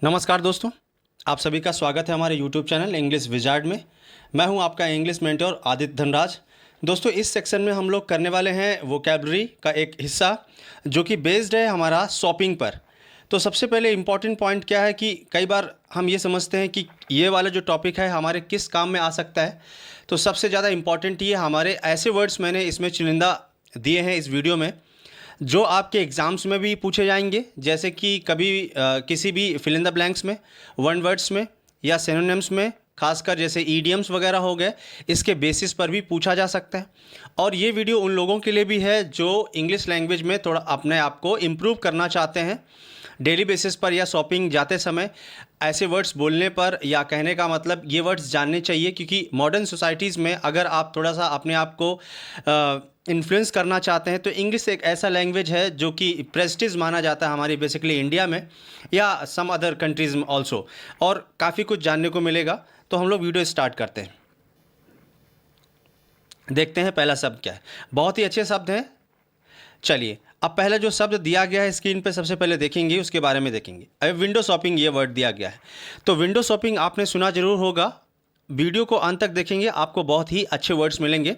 नमस्कार दोस्तों, आप सभी का स्वागत है हमारे YouTube चैनल इंग्लिश विजार्ड में। मैं हूं आपका इंग्लिश मेंटर आदित्य धनराज। दोस्तों, इस सेक्शन में हम लोग करने वाले हैं वोकैबुलरी का एक हिस्सा जो कि बेस्ड है हमारा शॉपिंग पर। तो सबसे पहले इम्पॉर्टेंट पॉइंट क्या है कि कई बार हम ये समझते हैं कि ये वाला जो टॉपिक है हमारे किस काम में आ सकता है। तो सबसे ज़्यादा इम्पॉर्टेंट ये हमारे ऐसे वर्ड्स मैंने इसमें चुनिंदा दिए हैं इस वीडियो में जो आपके एग्ज़ाम्स में भी पूछे जाएंगे, जैसे कि कभी किसी भी फिल इन द ब्लैंक्स में, वन वर्ड्स में या सिनोनिम्स में, खासकर जैसे ईडियम्स वगैरह हो गए, इसके बेसिस पर भी पूछा जा सकता है। और ये वीडियो उन लोगों के लिए भी है जो इंग्लिश लैंग्वेज में थोड़ा अपने आप को इम्प्रूव करना चाहते हैं डेली बेसिस पर या शॉपिंग जाते समय ऐसे वर्ड्स बोलने पर या कहने का मतलब ये वर्ड्स जानने चाहिए, क्योंकि मॉडर्न सोसाइटीज़ में अगर आप थोड़ा सा अपने आप को इन्फ्लुएंस करना चाहते हैं तो इंग्लिश एक ऐसा लैंग्वेज है जो कि प्रेस्टीज माना जाता है हमारी बेसिकली इंडिया में या सम अदर कंट्रीज़ में ऑल्सो, और काफ़ी कुछ जानने को मिलेगा। तो हम लोग वीडियो स्टार्ट करते हैं। देखते हैं पहला शब्द क्या है। बहुत ही अच्छे शब्द हैं। चलिए, अब पहला जो शब्द दिया गया है स्क्रीन पे सबसे पहले देखेंगे, उसके बारे में देखेंगे। अब विंडो शॉपिंग ये वर्ड दिया गया है, तो विंडो शॉपिंग आपने सुना जरूर होगा। वीडियो को अंत तक देखेंगे, आपको बहुत ही अच्छे वर्ड्स मिलेंगे।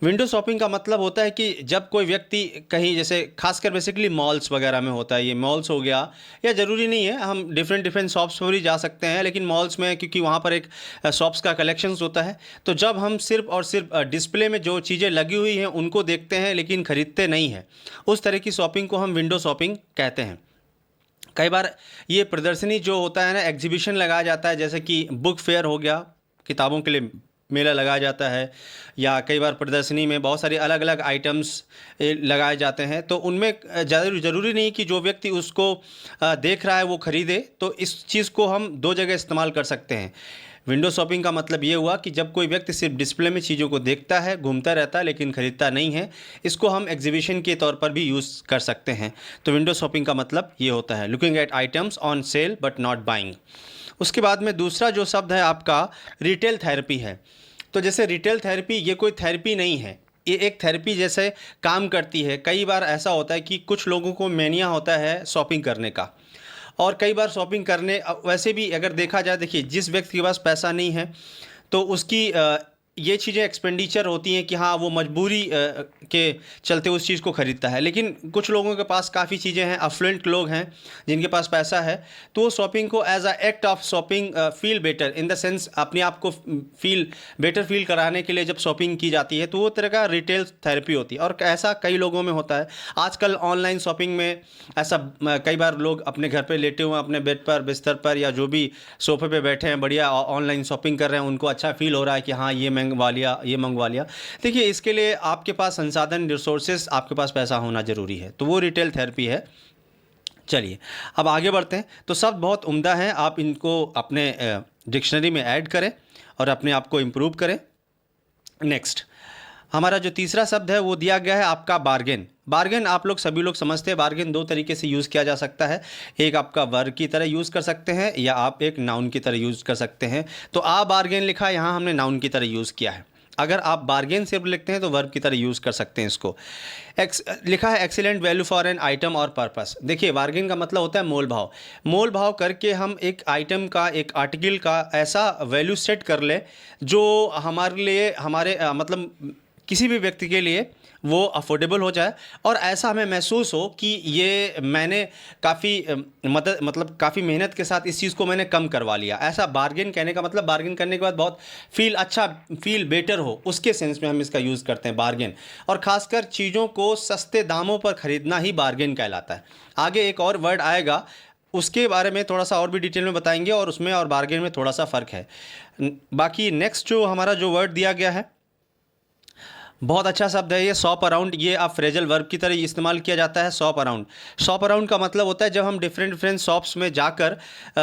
विंडो शॉपिंग का मतलब होता है कि जब कोई व्यक्ति कहीं, जैसे खासकर बेसिकली मॉल्स वगैरह में होता है, ये मॉल्स हो गया, या ज़रूरी नहीं है, हम डिफरेंट डिफरेंट शॉप्स पर भी जा सकते हैं, लेकिन मॉल्स में क्योंकि वहाँ पर एक शॉप्स का कलेक्शंस होता है, तो जब हम सिर्फ और सिर्फ डिस्प्ले में जो चीज़ें लगी हुई हैं उनको देखते हैं लेकिन ख़रीदते नहीं हैं, उस तरह की शॉपिंग को हम विंडो शॉपिंग कहते हैं। कई बार ये प्रदर्शनी जो होता है ना, एग्जीबिशन लगाया जाता है, जैसे कि बुक फेयर हो गया, किताबों के लिए मेला लगाया जाता है, या कई बार प्रदर्शनी में बहुत सारे अलग अलग आइटम्स लगाए जाते हैं, तो उनमें ज़रूरी नहीं कि जो व्यक्ति उसको देख रहा है वो ख़रीदे। तो इस चीज़ को हम दो जगह इस्तेमाल कर सकते हैं। विंडो शॉपिंग का मतलब ये हुआ कि जब कोई व्यक्ति सिर्फ डिस्प्ले में चीज़ों को देखता है, घूमता रहता है लेकिन ख़रीदता नहीं है, इसको हम एग्जीबिशन के तौर पर भी यूज़ कर सकते हैं। तो विंडो शॉपिंग का मतलब ये होता है, looking at items on sale but not buying. उसके बाद में दूसरा जो शब्द है आपका रिटेल थेरेपी है। तो जैसे रिटेल थेरेपी, ये कोई थेरेपी नहीं है, ये एक थेरेपी जैसे काम करती है। कई बार ऐसा होता है कि कुछ लोगों को मेनिया होता है शॉपिंग करने का, और कई बार शॉपिंग करने वैसे भी अगर देखा जाए, देखिए जिस व्यक्ति के पास पैसा नहीं है तो उसकी ये चीज़ें एक्सपेंडिचर होती हैं कि हाँ वो मजबूरी के चलते उस चीज़ को ख़रीदता है। लेकिन कुछ लोगों के पास काफ़ी चीज़ें हैं, अफ्लुएंट लोग हैं जिनके पास पैसा है, तो वो शॉपिंग को as a act of shopping feel better in the sense अपने आप को बेटर फील कराने के लिए जब शॉपिंग की जाती है, तो वो तरह का रिटेल थेरेपी होती है। और ऐसा कई लोगों में होता है। आजकल ऑनलाइन शॉपिंग में ऐसा कई बार लोग अपने घर पे लेटे हुए हैं, अपने बेड पर, बिस्तर पर या जो भी सोफे पे बैठे हैं, बढ़िया ऑनलाइन शॉपिंग कर रहे हैं, उनको अच्छा फील हो रहा है कि हाँ ये मंगवा लिया, ये मंगवा लिया। देखिए, इसके लिए आपके पास संसाधन, रिसोर्सेज, आपके पास पैसा होना ज़रूरी है, तो वो रिटेल थेरेपी है। चलिए, अब आगे बढ़ते हैं। तो शब्द बहुत उम्दा हैं, आप इनको अपने डिक्शनरी में ऐड करें और अपने आप को इम्प्रूव करें। नेक्स्ट, हमारा जो तीसरा शब्द है वो दिया गया है आपका बार्गेन। बार्गेन आप लोग सभी लोग समझते हैं, बार्गेन दो तरीके से यूज़ किया जा सकता है। एक आपका वर्ब की तरह यूज़ कर सकते हैं या आप एक नाउन की तरह यूज़ कर सकते हैं। तो आ बार्गेन लिखा है, यहाँ हमने नाउन की तरह यूज़ किया है। अगर आप बार्गेन सिर्फ लिखते हैं तो वर्ब की तरह यूज़ कर सकते हैं इसको। लिखा है excellent value for an item और पर्पस। देखिए, बार्गेन का मतलब होता है मोल भाव। मोल भाव करके हम एक आइटम का, एक आर्टिकल का ऐसा वैल्यू सेट कर लें जो हमारे लिए, हमारे मतलब किसी भी व्यक्ति के लिए वो अफोर्डेबल हो जाए, और ऐसा हमें महसूस हो कि ये मैंने काफ़ी मतलब काफ़ी मेहनत के साथ इस चीज़ को मैंने कम करवा लिया। ऐसा बार्गेन कहने का मतलब, बार्गेन करने के बाद बहुत अच्छा फील बेटर हो, उसके सेंस में हम इसका यूज़ करते हैं बार्गेन। और ख़ासकर चीज़ों को सस्ते दामों पर ख़रीदना ही बार्गेन कहलाता है। आगे एक और वर्ड आएगा, उसके बारे में थोड़ा सा और भी डिटेल में बताएंगे, और उसमें और बार्गेन में थोड़ा सा फ़र्क है। बाकी नेक्स्ट जो हमारा जो वर्ड दिया गया है, बहुत अच्छा शब्द है ये, शॉप अराउंड। ये आप फ्रेजल वर्ब की तरह इस्तेमाल किया जाता है, शॉप अराउंड। शॉप अराउंड का मतलब होता है जब हम डिफरेंट डिफरेंट शॉप्स में जाकर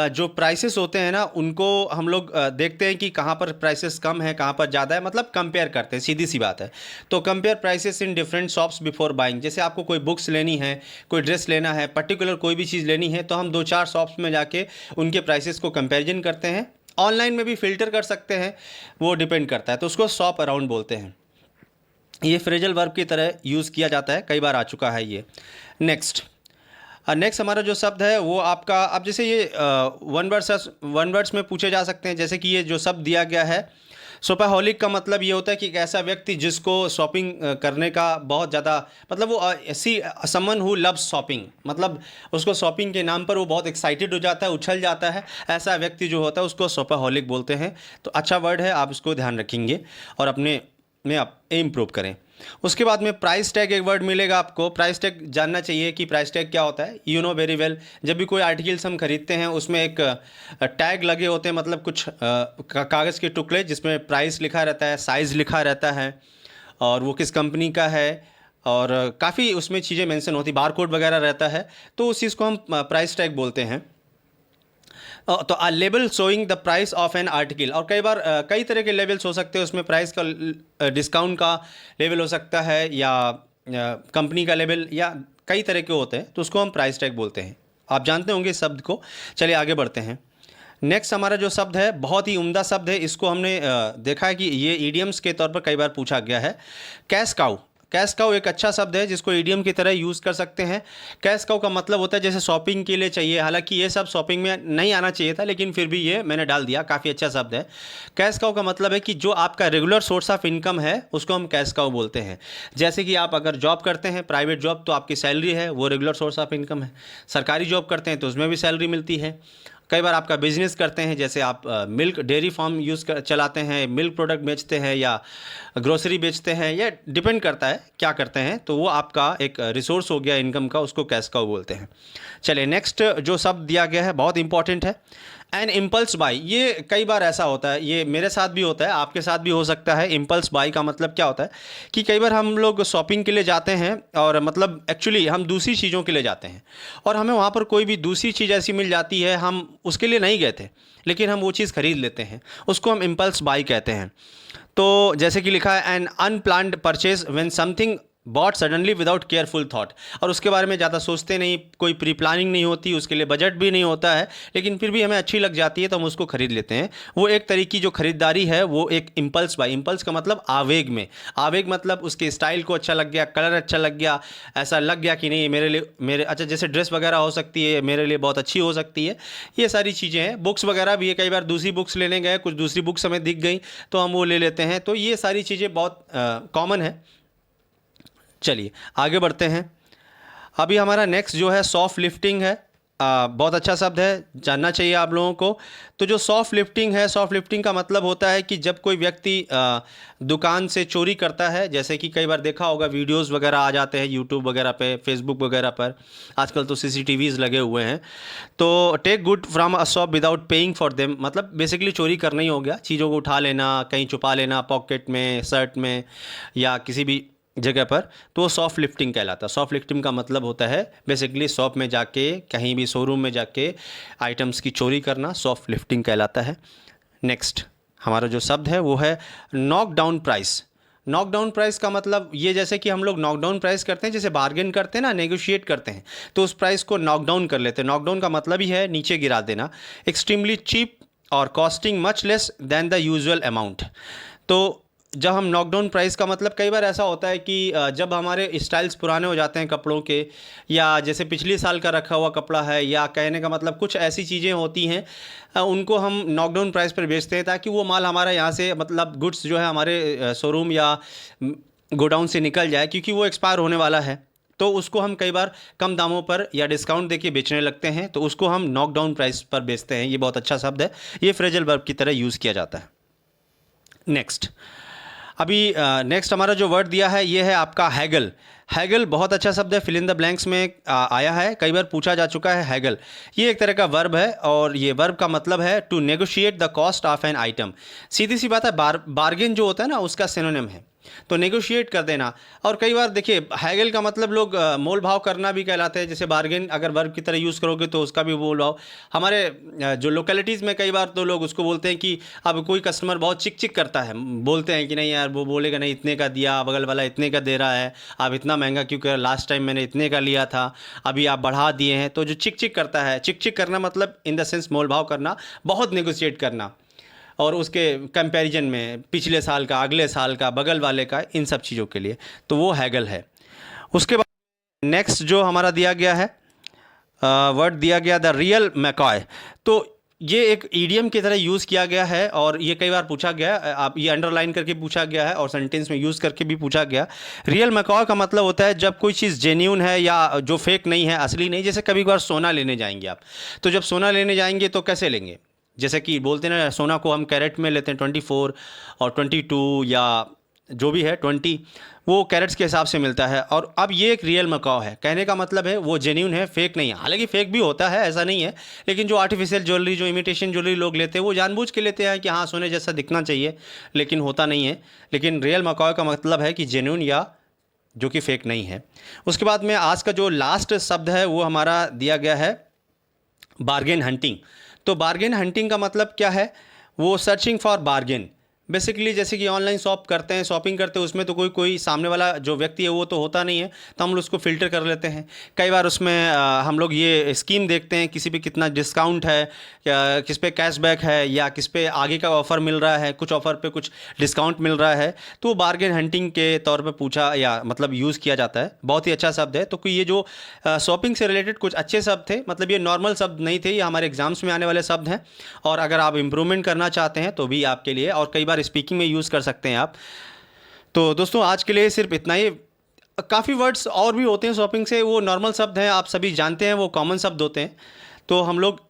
जो प्राइसेस होते हैं ना, उनको हम लोग देखते हैं कि कहाँ पर प्राइसेस कम है, कहाँ पर ज़्यादा है, मतलब कंपेयर करते हैं, सीधी सी बात है। तो compare prices in different shops before buying. जैसे आपको कोई बुक्स लेनी है, कोई ड्रेस लेना है, पर्टिकुलर कोई भी चीज़ लेनी है, तो हम 2-4 शॉप्स में जाके उनके प्राइसेस को कंपेरिजन करते हैं। ऑनलाइन में भी फ़िल्टर कर सकते हैं, वो डिपेंड करता है, तो उसको शॉप अराउंड बोलते हैं। ये फ्रेजल वर्ब की तरह यूज़ किया जाता है, कई बार आ चुका है ये। नेक्स्ट, नेक्स्ट हमारा जो शब्द है वो आपका, अब जैसे ये वन वर्ड्स में पूछे जा सकते हैं, जैसे कि ये जो शब्द दिया गया है शॉपिंग का मतलब ये होता है कि एक ऐसा व्यक्ति जिसको शॉपिंग करने का बहुत ज़्यादा मतलब वो ऐसी समवन हु लव्स शॉपिंग, मतलब उसको शॉपिंग के नाम पर वो बहुत एक्साइटेड हो जाता है, उछल जाता है, ऐसा व्यक्ति जो होता है उसको शॉपिंग बोलते हैं। तो अच्छा वर्ड है, आप इसको ध्यान रखेंगे और अपने में आप इम्प्रूव करें। उसके बाद में प्राइस टैग एक वर्ड मिलेगा आपको। प्राइस टैग जानना चाहिए कि प्राइस टैग क्या होता है, यू नो वेरी वेल। जब भी कोई आर्टिकल्स हम खरीदते हैं उसमें एक टैग लगे होते हैं, मतलब कुछ कागज़ के टुकड़े जिसमें प्राइस लिखा रहता है, साइज़ लिखा रहता है और वो किस कंपनी का है और काफ़ी उसमें चीज़ें मेंशन होती, बारकोड वगैरह रहता है, तो उस चीज़ को हम प्राइस टैग बोलते हैं। तो a label showing the price of an article, और कई बार कई तरह के लेबल्स हो सकते हैं उसमें, प्राइस का डिस्काउंट का लेवल हो सकता है या कंपनी का लेवल या कई तरह के होते हैं, तो उसको हम प्राइस टैग बोलते हैं। आप जानते होंगे इस शब्द को। चलिए आगे बढ़ते हैं। नेक्स्ट हमारा जो शब्द है बहुत ही उम्दा शब्द है, इसको हमने देखा है कि ये ईडियम्स के तौर पर कई बार पूछा गया है। Cash cow. कैश काउ एक अच्छा शब्द है जिसको ईडियम की तरह यूज़ कर सकते हैं। कैश काउ का मतलब होता है जैसे शॉपिंग के लिए चाहिए, हालांकि ये सब शॉपिंग में नहीं आना चाहिए था लेकिन फिर भी ये मैंने डाल दिया, काफ़ी अच्छा शब्द है। कैश काउ का मतलब है कि जो आपका रेगुलर सोर्स ऑफ इनकम है उसको हम कैश काउ बोलते हैं। जैसे कि आप अगर जॉब करते हैं, प्राइवेट जॉब, तो आपकी सैलरी है वो रेगुलर सोर्स ऑफ इनकम है। सरकारी जॉब करते हैं तो उसमें भी सैलरी मिलती है। कई बार आपका बिजनेस करते हैं, जैसे आप मिल्क डेयरी फार्म चलाते हैं, मिल्क प्रोडक्ट बेचते हैं या ग्रोसरी बेचते हैं, या डिपेंड करता है क्या करते हैं, तो वो आपका एक रिसोर्स हो गया इनकम का, उसको कैश काउ बोलते हैं। चलिए नेक्स्ट जो शब्द दिया गया है बहुत इंपॉर्टेंट है, एन इम्पल्स बाई। ये कई बार ऐसा होता है, ये मेरे साथ भी होता है, आपके साथ भी हो सकता है। इम्पल्स बाई का मतलब क्या होता है कि कई बार हम लोग शॉपिंग के लिए जाते हैं और मतलब एक्चुअली हम दूसरी चीज़ों के लिए जाते हैं और हमें वहाँ पर कोई भी दूसरी चीज़ ऐसी मिल जाती है, हम उसके लिए नहीं गए थे लेकिन हम वो चीज़ खरीद लेते हैं, उसको हम इम्पल्स बाई कहते हैं। तो जैसे कि लिखा है, an unplanned purchase when something bought suddenly without careful thought, और उसके बारे में ज़्यादा सोचते नहीं, कोई प्री प्लानिंग नहीं होती, उसके लिए बजट भी नहीं होता है, लेकिन फिर भी हमें अच्छी लग जाती है तो हम उसको खरीद लेते हैं। वो एक तरह की जो खरीदारी है वो एक इम्पल्स बाई। इम्पल्स का मतलब आवेग में, आवेग मतलब उसके स्टाइल को अच्छा लग गया, कलर अच्छा लग गया, ऐसा लग गया कि नहीं मेरे लिए, मेरे अच्छा जैसे ड्रेस वगैरह हो सकती है मेरे लिए बहुत अच्छी हो सकती है, ये सारी चीज़ें हैं। बुक्स वगैरह भी है, कई बार दूसरी बुक्स लेने गए, कुछ दूसरी बुक्स हमें दिख गई तो हम वो ले लेते हैं, तो ये सारी चीज़ें बहुत कॉमन है। चलिए आगे बढ़ते हैं। अभी हमारा नेक्स्ट जो है सॉफ्ट लिफ्टिंग है। बहुत अच्छा शब्द है, जानना चाहिए आप लोगों को। तो जो सॉफ्ट लिफ्टिंग है, सॉफ्ट लिफ्टिंग का मतलब होता है कि जब कोई व्यक्ति दुकान से चोरी करता है, जैसे कि कई बार देखा होगा वीडियोस वगैरह आ जाते हैं यूट्यूब वगैरह पे, फेसबुक वगैरह पर, आजकल तो CCTVs लगे हुए हैं। तो take good from a shop without paying for them, मतलब बेसिकली चोरी करना ही हो गया, चीज़ों को उठा लेना, कहीं छुपा लेना, पॉकेट में, शर्ट में या किसी भी जगह पर, तो वो सॉफ्ट लिफ्टिंग कहलाता है। सॉफ्ट लिफ्टिंग का मतलब होता है बेसिकली शॉप में जाके, कहीं भी शोरूम में जाके आइटम्स की चोरी करना, सॉफ्ट लिफ्टिंग कहलाता है। नेक्स्ट हमारा जो शब्द है वो है knock down price. Knock down price का मतलब ये, जैसे कि हम लोग नॉक डाउन प्राइस करते हैं, जैसे बार्गेन करते हैं ना, नेगोशिएट करते हैं, तो उस प्राइस को नॉक डाउन कर लेते हैं। नॉक डाउन का मतलब ही है नीचे गिरा देना। एक्सट्रीमली चीप और costing much less than the usual amount. तो जब हम नॉकडाउन प्राइस का मतलब, कई बार ऐसा होता है कि जब हमारे स्टाइल्स पुराने हो जाते हैं कपड़ों के, या जैसे पिछले साल का रखा हुआ कपड़ा है, या कहने का मतलब कुछ ऐसी चीज़ें होती हैं उनको हम नॉकडाउन प्राइस पर बेचते हैं ताकि वो माल हमारा यहाँ से, मतलब गुड्स जो है हमारे शोरूम या गोडाउन से निकल जाए, क्योंकि वो एक्सपायर होने वाला है। तो उसको हम कई बार कम दामों पर या डिस्काउंट देके बेचने लगते हैं, तो उसको हम नॉकडाउन प्राइस पर बेचते हैं। ये बहुत अच्छा शब्द है, ये फ्रेजल वर्ब की तरह यूज़ किया जाता है। नेक्स्ट अभी नेक्स्ट हमारा जो वर्ड दिया है ये है आपका हैगल। हैगल बहुत अच्छा शब्द है, फिल इन द ब्लैंक्स में आया है, कई बार पूछा जा चुका है। हैगल ये एक तरह का वर्ब है और ये वर्ब का मतलब है to negotiate the cost of an item. सीधी सी बात है, बार्गेन जो होता है ना उसका सिनोनिम है, तो नेगोशिएट कर देना। और कई बार देखिए हैगल का मतलब लोग मोल भाव करना भी कहलाते हैं, जैसे बार्गेन अगर वर्ब की तरह यूज़ करोगे तो उसका भी मोल भाव। हमारे जो लोकेलिटीज़ में कई बार तो लोग उसको बोलते हैं कि अब कोई कस्टमर बहुत चिक चिक करता है, बोलते हैं कि नहीं यार, वो बोलेगा नहीं इतने का दिया, बगल वाला इतने का दे रहा है, आप इतना महंगा क्यों कर, लास्ट टाइम मैंने इतने का लिया था, अभी आप बढ़ा दिए हैं। तो जो चिक चिक करता है, चिक चिक करना मतलब इन द सेंस मोल भाव करना, बहुत नेगोशिएट करना, और उसके कंपैरिजन में पिछले साल का, अगले साल का, बगल वाले का, इन सब चीज़ों के लिए, तो वो हैगल है। उसके बाद नेक्स्ट जो हमारा दिया गया है वर्ड दिया गया द रियल मैकॉय। तो ये एक ईडियम की तरह यूज़ किया गया है और ये कई बार पूछा गया, आप ये अंडरलाइन करके पूछा गया है और सेंटेंस में यूज़ करके भी पूछा गया। रियल मैकॉय का मतलब होता है जब कोई चीज़ जेन्यून है या जो फेक नहीं है, असली नहीं। जैसे कभी कभार सोना लेने जाएंगे आप, तो जब सोना लेने जाएंगे तो कैसे लेंगे? जैसे कि बोलते हैं ना, सोना को हम कैरेट में लेते हैं, 24 और 22 या जो भी है 20, वो कैरेट्स के हिसाब से मिलता है। और अब ये एक रियल मकाओ है, कहने का मतलब है वो जेन्यून है, फेक नहीं है। हालांकि फेक भी होता है, ऐसा नहीं है, लेकिन जो आर्टिफिशियल ज्वेलरी, जो इमिटेशन ज्वेलरी लोग लेते हैं, वो जानबूझ के लेते हैं कि हाँ सोने जैसा दिखना चाहिए, लेकिन होता नहीं है। लेकिन रियल मकाओ का मतलब है कि जेन्यून या जो कि फेक नहीं है। उसके बाद में आज का जो लास्ट शब्द है वो हमारा दिया गया है बार्गेन हंटिंग। तो बार्गेन हंटिंग का मतलब क्या है? वो सर्चिंग फॉर बार्गेन। बेसिकली जैसे कि ऑनलाइन शॉप करते हैं, शॉपिंग करते हैं, उसमें तो कोई कोई सामने वाला जो व्यक्ति है वो तो होता नहीं है, तो हम लोग उसको फ़िल्टर कर लेते हैं। कई बार उसमें हम लोग ये स्कीम देखते हैं, किसी पे कितना डिस्काउंट है, या किस पे कैशबैक है, या किस पे आगे का ऑफ़र मिल रहा है, कुछ ऑफ़र पे कुछ डिस्काउंट मिल रहा है, तो वो बार्गेन हंटिंग के तौर पे पूछा या मतलब यूज़ किया जाता है। बहुत ही अच्छा शब्द है। तो कोई ये जो शॉपिंग से रिलेटेड कुछ अच्छे शब्द थे, मतलब ये नॉर्मल शब्द नहीं थे, ये हमारे एग्जाम्स में आने वाले शब्द हैं। और अगर आप इम्प्रूवमेंट करना चाहते हैं तो भी आपके लिए, और कई बार स्पीकिंग में यूज़ कर सकते हैं आप। तो दोस्तों आज के लिए सिर्फ इतना ही। काफ़ी वर्ड्स और भी होते हैं शॉपिंग से, वो नॉर्मल शब्द हैं, आप सभी जानते हैं, वो कॉमन शब्द होते हैं। तो हम लोग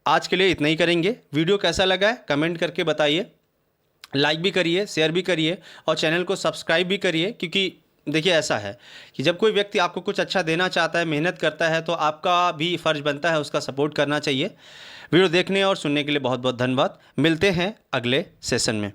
आज के लिए इतना ही करेंगे। वीडियो कैसा लगा है कमेंट करके बताइए, लाइक भी करिए, शेयर भी करिए और चैनल को सब्सक्राइब भी करिए। क्योंकि देखिए ऐसा है कि जब कोई व्यक्ति आपको कुछ अच्छा देना चाहता है, मेहनत करता है, तो आपका भी फ़र्ज़ बनता है उसका सपोर्ट करना चाहिए। वीडियो देखने और सुनने के लिए बहुत बहुत धन्यवाद। मिलते हैं अगले सेशन में।